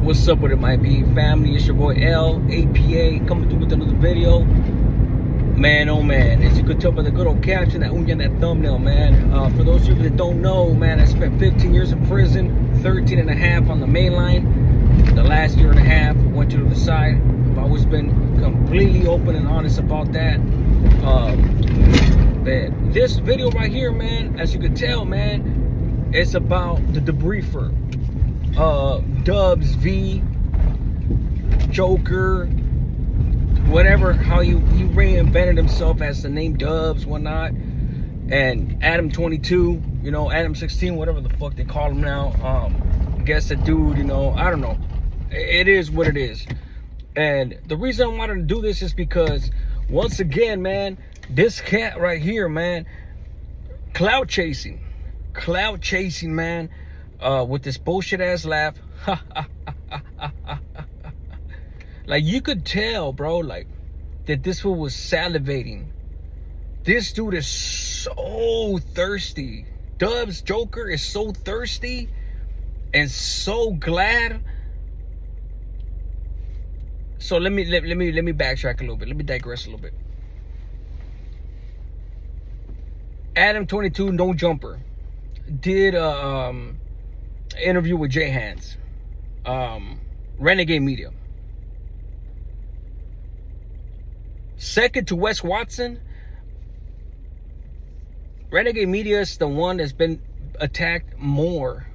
What's up with it, might be family? It's your boy L, APA, coming through with another video. Man, oh man, as you could tell by the good old caption, that unya, that thumbnail, man. For those of you that don't know, man, I spent 15 years in prison, 13 and a half on the main line. The last year and a half went to the side. I've always been completely open and honest about that. Man, this video right here, man, as you could tell, man, it's about the debriefer. Dubs V, Joker, whatever, how he reinvented himself as the name Dubs, whatnot, and Adam 22, you know, Adam 16, whatever the fuck they call him now. I guess the dude, you know, I don't know. It is what it is. And the reason I wanted to do this is because, once again, man, this cat right here, man, clout chasing, man, with this bullshit ass laugh. Like, you could tell, bro, like, that this fool was salivating. This dude is so thirsty. Dubs Joker is so thirsty and so glad. So let me backtrack a little bit. Let me digress a little bit. Adam 22, no jumper, did an interview with Jay Hands, Renegade Media. Second to Wes Watson, Renegade Media is the one that's been attacked more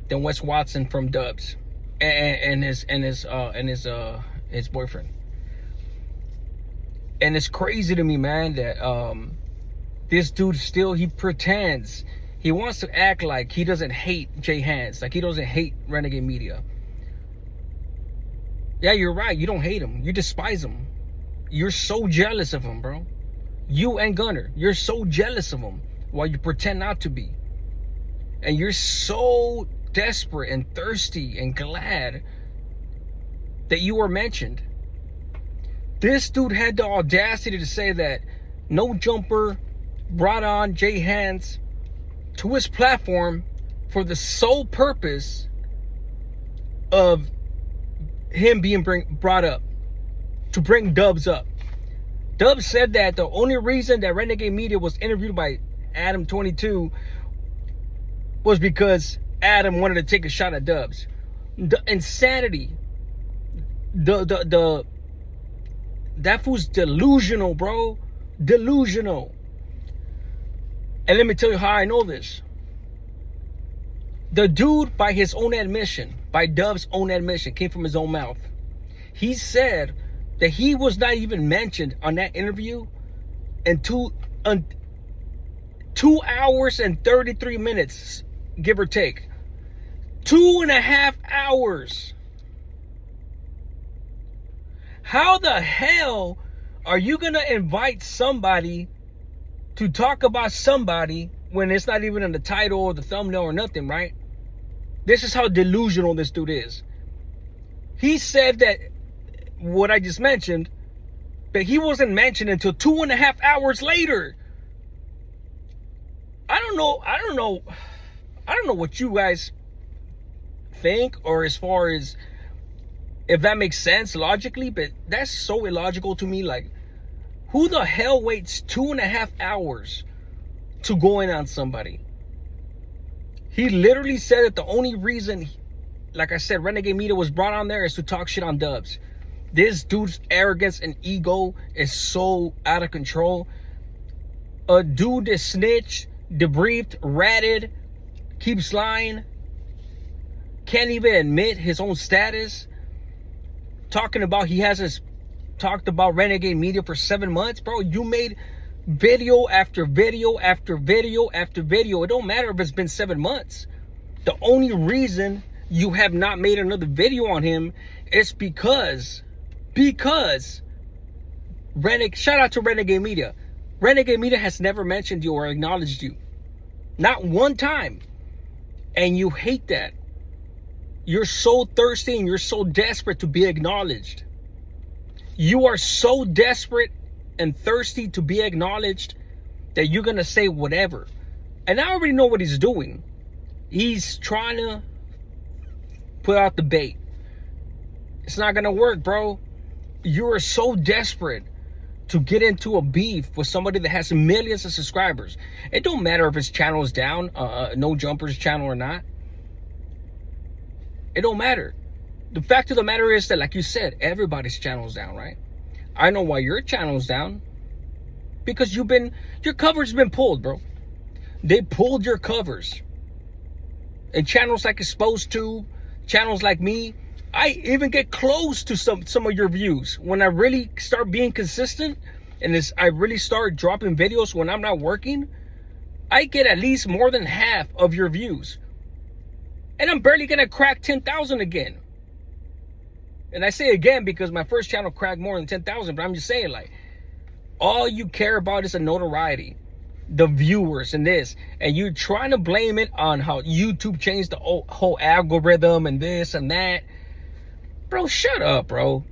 than Wes Watson from Dubs and his boyfriend. And it's crazy to me, man, that this dude still, he pretends, he wants to act like he doesn't hate Jay Hands, like he doesn't hate Renegade Media. Yeah, you're right, you don't hate him, you despise him. You're so jealous of him, bro. You and Gunner, you're so jealous of him while you pretend not to be. And you're so desperate and thirsty and glad that you were mentioned. This dude had the audacity to say that No Jumper brought on Jay Hands to his platform for the sole purpose of him being brought up, to bring Dubs up. Dubs said that the only reason that Renegade Media was interviewed by Adam 22 was because Adam wanted to take a shot at Dubs. The insanity. That fool's delusional, bro. Delusional. And let me tell you how I know this. The dude, by his own admission, by Dubs' own admission, came from his own mouth. He said that he was not even mentioned on that interview in 2 hours and 33 minutes, give or take. 2.5 hours. How the hell are you gonna invite somebody to talk about somebody when it's not even in the title or the thumbnail or nothing, right? This is how delusional this dude is. He said that what I just mentioned, but he wasn't mentioned until 2.5 hours later. I don't know what you guys think, or as far as if that makes sense logically, but that's so illogical to me. Like, who the hell waits 2.5 hours to go in on somebody? He literally said that the only reason, like I said, Renegade Media was brought on there is to talk shit on Dubs. This dude's arrogance and ego is so out of control. A dude that snitched, debriefed, ratted, keeps lying, can't even admit his own status, talking about he hasn't talked about Renegade Media for 7 months. Bro, you made video after video after video after video. It don't matter if it's been 7 months. The only reason you have not made another video on him is because shout out to Renegade Media. Renegade Media has never mentioned you or acknowledged you. Not one time. And you hate that. You're so thirsty and you're so desperate to be acknowledged. You are so desperate and thirsty to be acknowledged that you're going to say whatever. And I already know what he's doing. He's trying to put out the bait. It's not gonna work, bro. You are so desperate to get into a beef with somebody that has millions of subscribers. It don't matter if his channel is down, No Jumper's channel or not. It don't matter. The fact of the matter is that, like you said, everybody's channel is down, right? I know why your channel is down. Because your cover's been pulled, bro. They pulled your covers. And channels like Exposed to, channels like me, I even get close to some of your views. When I really start being consistent, and I really start dropping videos when I'm not working, I get at least more than half of your views. And I'm barely gonna crack 10,000 again. And I say again because my first channel cracked more than 10,000, but I'm just saying, like, all you care about is the notoriety, the viewers and this, and you're trying to blame it on how YouTube changed the whole algorithm and this and that. Bro, shut up, bro.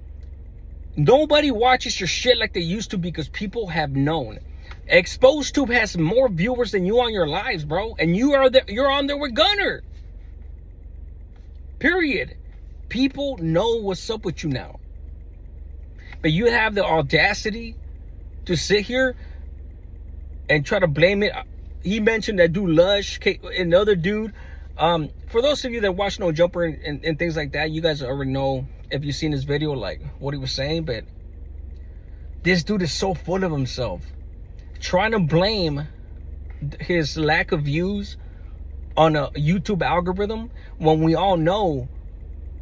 Nobody watches your shit like they used to because people have known. Exposed to has more viewers than you on your lives, bro, and you're on there with Gunner. Period. People know what's up with you now. But you have the audacity to sit here and try to blame it. He mentioned that dude Lush, another dude. For those of you that watch No Jumper and things like that, you guys already know, if you've seen this video, like what he was saying. But this dude is so full of himself, trying to blame his lack of views on a YouTube algorithm when we all know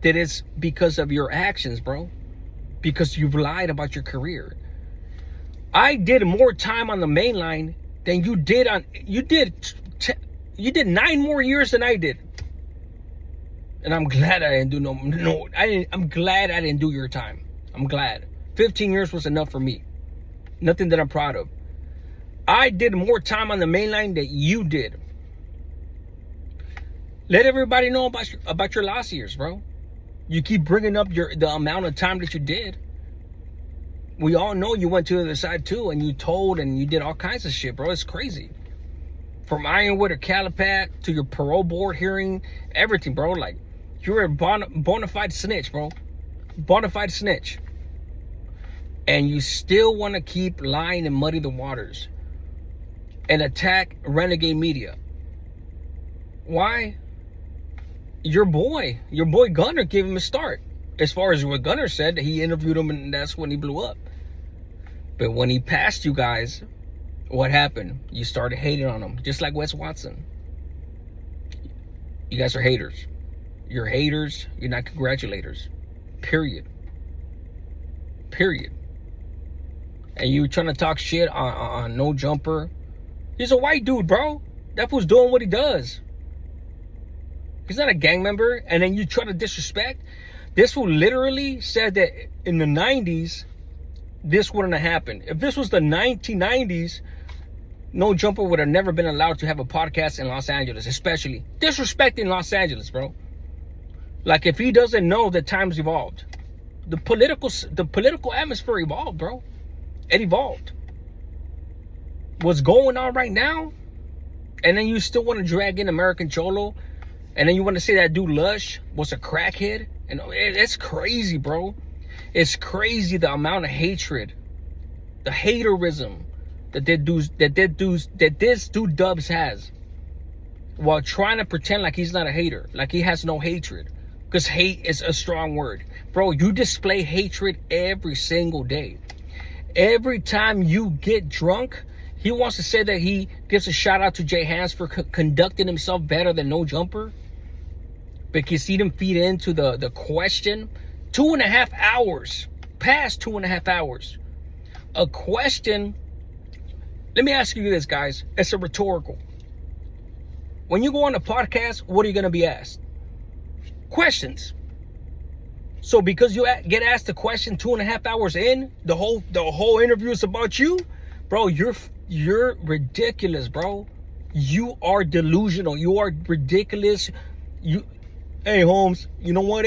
that it's because of your actions, bro. Because you've lied about your career. I did more time on the main line than you did on. You did 9 more years than I did. And I'm glad I didn't do I'm glad I didn't do your time. I'm glad. 15 years was enough for me. Nothing that I'm proud of. I did more time on the main line than you did. Let everybody know about your last years, bro. You keep bringing up the amount of time that you did. We all know you went to the other side too, and you told and you did all kinds of shit, bro. It's crazy. From Ironwood or Calipat to your parole board hearing, everything, bro. Like, you're a bona fide snitch, bro. Bona fide snitch. And you still want to keep lying and muddy the waters and attack Renegade Media. Why? Your boy Gunner gave him a start. As far as what Gunner said, he interviewed him and that's when he blew up. But when he passed you guys, what happened? You started hating on him, just like Wes Watson. You guys are haters. You're haters. You're not congratulators. Period. Period. And you trying to talk shit on No Jumper. He's a white dude, bro. That fool's doing what he does. He's not a gang member. And then you try to disrespect. This fool literally said that in the 90s, this wouldn't have happened. If this was the 1990s, No Jumper would have never been allowed to have a podcast in Los Angeles, especially disrespecting Los Angeles, bro. Like, if he doesn't know that times evolved, the political atmosphere evolved, bro. It evolved. What's going on right now, and then you still want to drag in American Cholo, and then you want to say that dude Lush was a crackhead, and it's crazy, bro. It's crazy the amount of hatred, the haterism that this dude Dubs has, while trying to pretend like he's not a hater, like he has no hatred, because hate is a strong word, bro. You display hatred every single day. Every time you get drunk, he wants to say that he gives a shout out to Jay Hans for conducting himself better than No Jumper, because he didn't feed into the question. 2.5 hours, past 2.5 hours. A question. Let me ask you this, guys. It's a rhetorical. When you go on a podcast, what are you going to be asked? Questions. So because you get asked a question 2.5 hours in, the whole interview is about you, bro. You're ridiculous, bro. You are delusional. You are ridiculous. Hey, Holmes. You know what,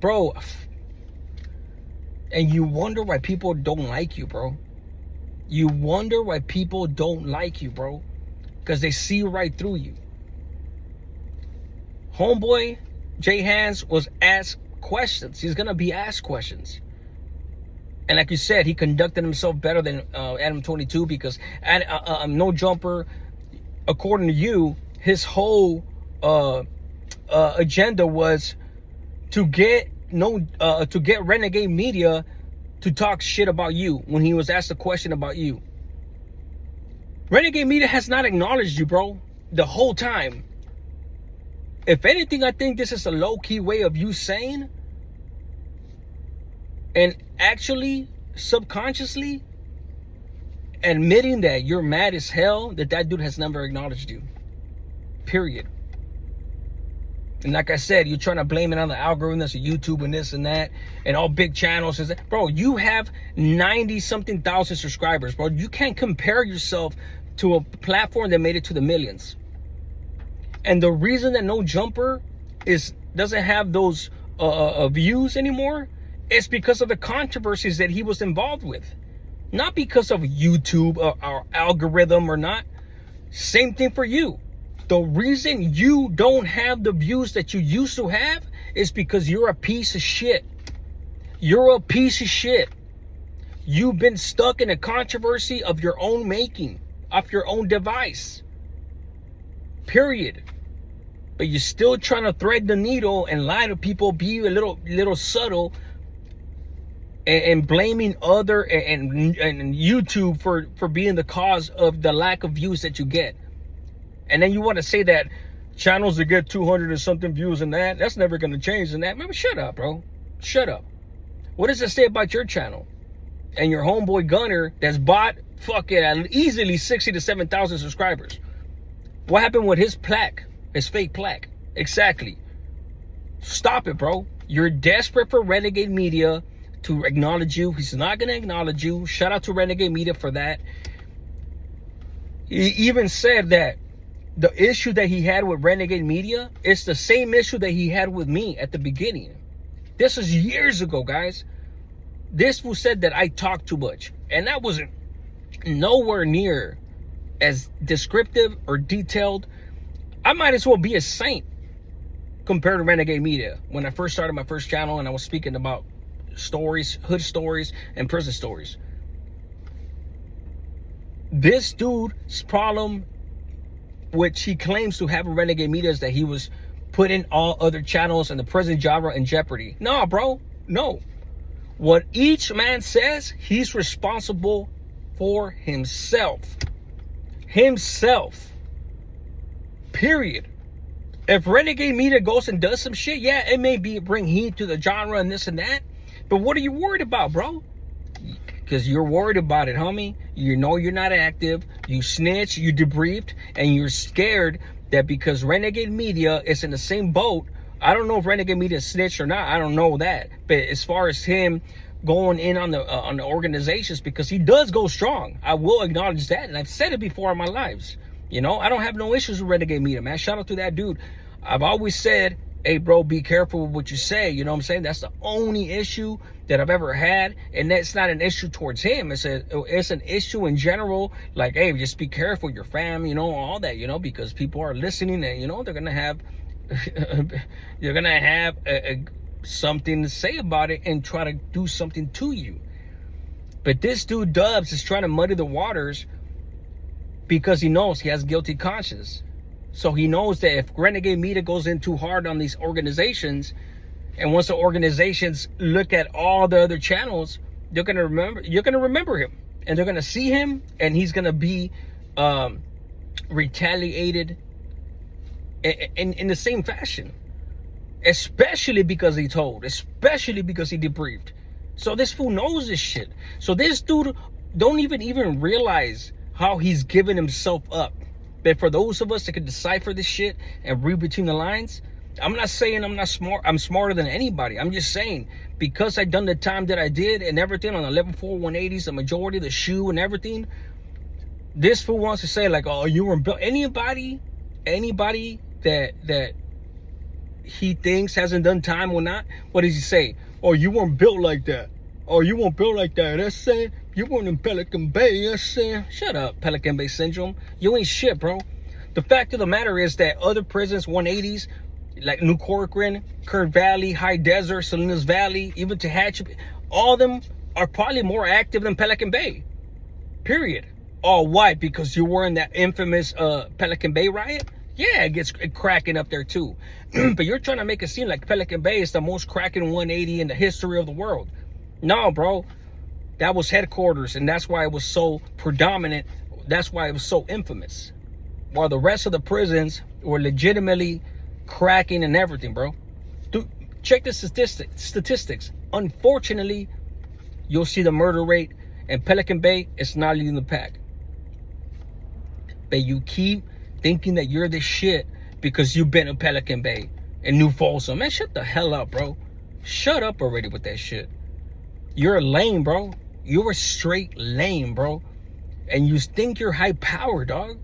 bro? And you wonder why people don't like you, bro. You wonder why people don't like you, bro. Because they see right through you. Homeboy Jay Hans was asked questions. He's gonna be asked questions. And like you said, he conducted himself better than Adam 22 because No Jumper, according to you, his whole agenda was to get Renegade Media to talk shit about you when he was asked a question about you. Renegade Media has not acknowledged you, bro, the whole time. If anything, I think this is a low-key way of you saying and actually subconsciously admitting that you're mad as hell that dude has never acknowledged you. Period. And like I said, you're trying to blame it on the algorithms of YouTube and this and that and all big channels. Bro, you have 90-something thousand subscribers, bro. You can't compare yourself to a platform that made it to the millions. And the reason that No Jumper doesn't have those views anymore is because of the controversies that he was involved with. Not because of YouTube or algorithm or not. Same thing for you. The reason you don't have the views that you used to have is because you're a piece of shit. You're a piece of shit. You've been stuck in a controversy of your own making, of your own device. Period. But you're still trying to thread the needle and lie to people, be a little subtle, and blaming other and YouTube for being the cause of the lack of views that you get. And then you want to say that channels that get 200 and something views and that's never going to change and that. Man, shut up, bro. Shut up. What does it say about your channel? And your homeboy Gunner that's bought easily 60 to 7,000 subscribers. What happened with his plaque? His fake plaque. Exactly. Stop it, bro. You're desperate for Renegade Media to acknowledge you. He's not going to acknowledge you. Shout out to Renegade Media for that. He even said that the issue that he had with Renegade Media is the same issue that he had with me at the beginning. This was years ago, guys. This fool said that I talk too much. And that wasn't nowhere near as descriptive or detailed. I might as well be a saint compared to Renegade Media when I first started my first channel and I was speaking about stories, hood stories, and prison stories. This dude's problem, which he claims to have in Renegade Media, is that he was putting all other channels in the prison genre in jeopardy. No, bro. No. What each man says, he's responsible for himself. Himself. Period. If Renegade Media goes and does some shit, yeah, it may bring heat to the genre and this and that. But what are you worried about, bro? Because you're worried about it, homie. You know you're not active. You snitch, you debriefed, and you're scared that because Renegade Media is in the same boat. I don't know if Renegade Media snitched or not. I don't know that. But as far as him going in on the organizations, because he does go strong. I will acknowledge that, and I've said it before in my lives. You know, I don't have no issues with Renegade Media, man. Shout out to that dude. I've always said, hey, bro, be careful with what you say. You know what I'm saying? That's the only issue that I've ever had. And that's not an issue towards him. It's an issue in general. Like, hey, just be careful, your fam, you know, all that, you know, because people are listening and, you know, they're going to have, something to say about it and try to do something to you. But this dude Dubs is trying to muddy the waters because he knows he has guilty conscience. So he knows that if Renegade Media goes in too hard on these organizations, and once the organizations look at all the other channels, you're gonna remember him, and they're gonna see him, and he's gonna be retaliated in the same fashion. Especially because he told, especially because he debriefed. So this fool knows this shit. So this dude don't even realize how he's giving himself up. But for those of us that can decipher this shit and read between the lines, I'm not saying I'm not smart. I'm smarter than anybody. I'm just saying, because I done the time that I did and everything on 11.4 180s, the majority of the shoe and everything, this fool wants to say like, oh, you were built. Anybody that he thinks hasn't done time or not, what does he say? Oh, you weren't built like that. Oh, you weren't built like that. That's saying you weren't in Pelican Bay. That's saying, shut up, Pelican Bay syndrome. You ain't shit, bro. The fact of the matter is that other prisons, 180s, like New Corcoran, Kurt Valley, High Desert, Salinas Valley, even Tehachapi, all of them are probably more active than Pelican Bay. Period. Oh, why? Because you were in that infamous Pelican Bay riot? Yeah, it gets cracking up there too. But you're trying to make it seem like Pelican Bay is the most cracking 180 in the history of the world. No, bro. That was headquarters, and that's why it was so predominant. That's why it was so infamous. While the rest of the prisons were legitimately cracking and everything, bro. Dude, check the statistics. Unfortunately, you'll see the murder rate in Pelican Bay, it's not leading the pack. But you keep thinking that you're the shit because you've been in Pelican Bay and New Folsom. Man, shut the hell up, bro. Shut up already with that shit. You're lame, bro. You're straight lame, bro. And you think you're high power, dog.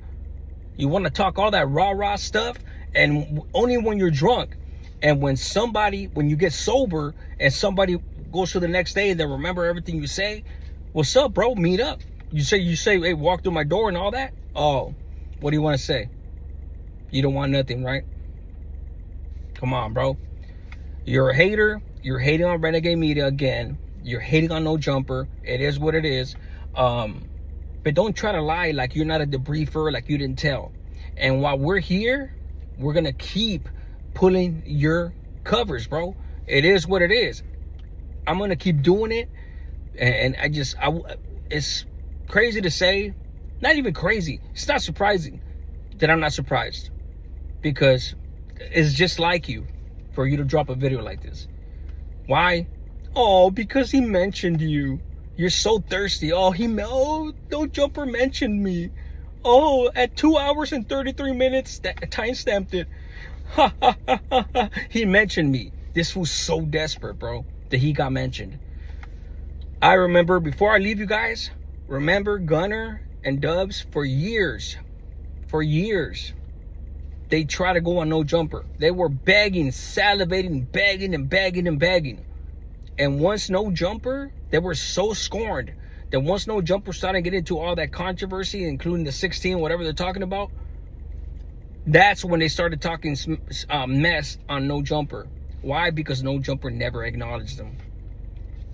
You want to talk all that rah-rah stuff, and only when you're drunk. And when you get sober and somebody goes to the next day and they remember everything you say, what's up, bro? Meet up. You say, hey, walk through my door and all that? Oh, what do you want to say? You don't want nothing, right? Come on, bro. You're a hater. You're hating on Renegade Media again. You're hating on No Jumper. It is what it is. But don't try to lie like you're not a debriefer, like you didn't tell. And while we're here, we're going to keep pulling your covers, bro. It is what it is. I'm going to keep doing it. And it's crazy to say. Not even crazy. It's not surprising that I'm not surprised. Because it's just like you for you to drop a video like this. Why? Oh, because he mentioned you. You're so thirsty. Oh, No Jumper mentioned me. Oh, at 2 hours and 33 minutes, time stamped it. Ha ha ha ha ha. He mentioned me. This was so desperate, bro, that he got mentioned. I remember, before I leave you guys, remember Gunner and Dubs for years, they tried to go on No Jumper. They were begging, salivating, begging. And once No Jumper, they were so scorned that once No Jumper started getting into all that controversy, including the 16, whatever they're talking about, that's when they started talking mess on No Jumper. Why? Because No Jumper never acknowledged them.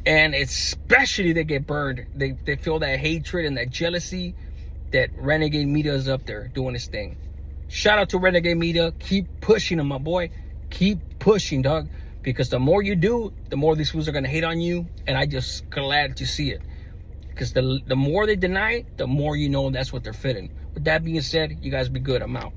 And especially they get burned. They feel that hatred and that jealousy that Renegade Media is up there doing his thing. Shout out to Renegade Media. Keep pushing them, my boy. Keep pushing, dog. Because the more you do, the more these fools are going to hate on you. And I just glad to see it. Because the more they deny it, the more you know that's what they're fitting. With that being said, you guys be good. I'm out.